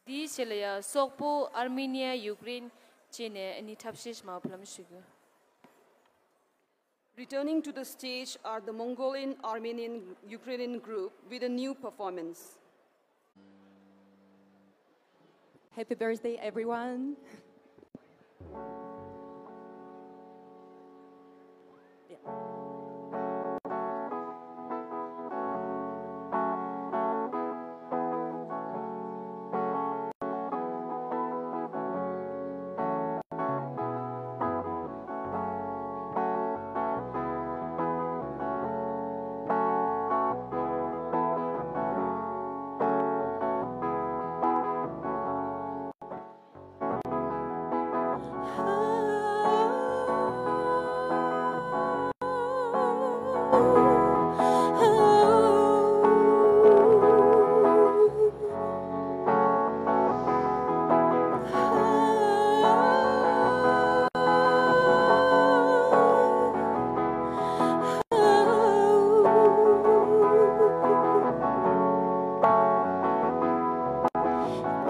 di chelaya sokpo Armenia Ukraine chene ani thapsis ma plam sugu. Returning to the stage are the Mongolian Armenian Ukrainian group with a new performance. Happy birthday, everyone.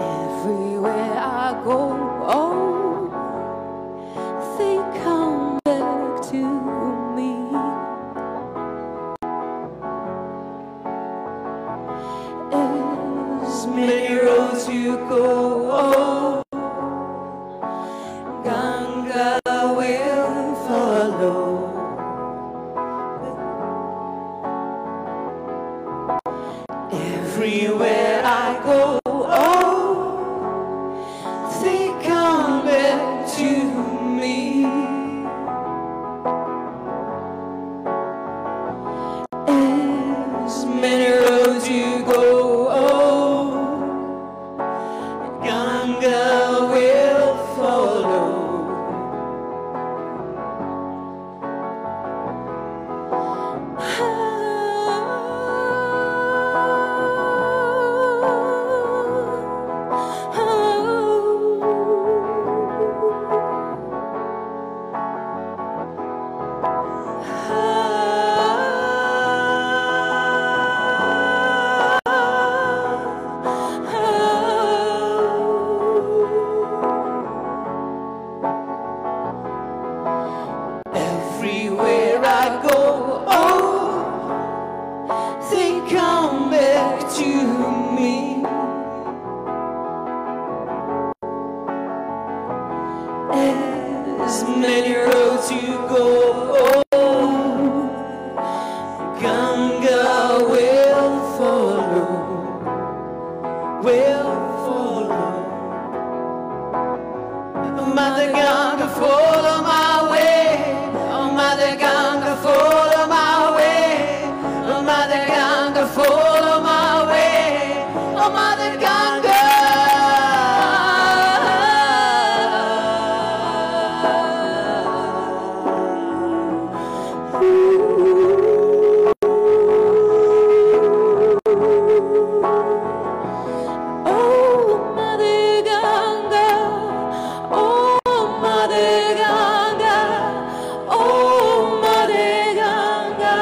Everywhere I go, oh, they come back to me. As many roads you go, oh, Ganga will follow. Everywhere I go, many roads you go, oh, Ganga will follow. Everywhere I go, oh, they come back to me. As many roads you go, oh, Ganga will follow, will follow. Mother Ganga, follow my way. Mother Ganga, follow my way. Mother Ganga, follow my way. Oh, Mother Ganga. Oh, Mother Ganga. Oh, Mother Ganga. Oh, Mother Ganga,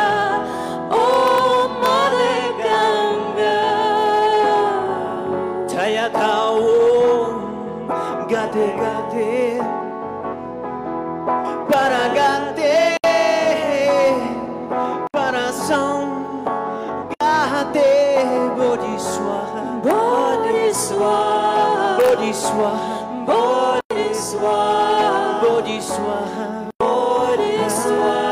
oh, Mother Ganga. Taya tao, gade gade, para gade, para som, gade, bodhiswaha, bodhiswaha, bodhiswaha, bodhiswaha, bodhiswaha.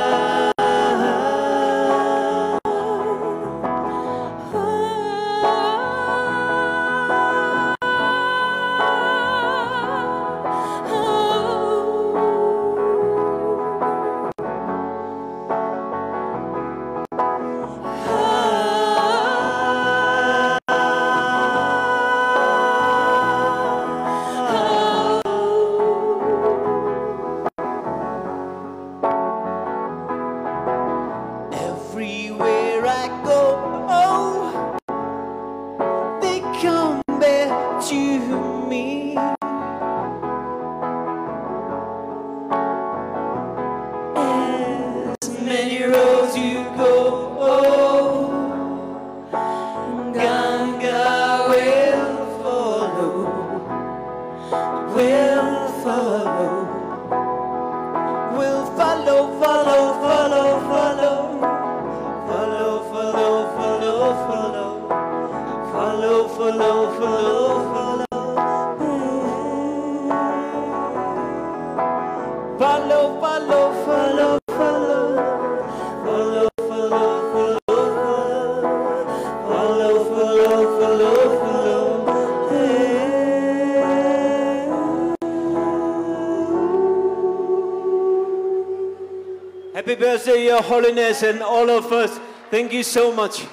Everywhere I go, oh, they come back to me. As many roads you go, oh, Ganga will follow. follow, follow, follow, follow. Follow, follow, follow, follow. Follow, follow, follow, follow. Follow, follow, follow, follow. Happy birthday, Your Holiness, and all of us. Thank you so much.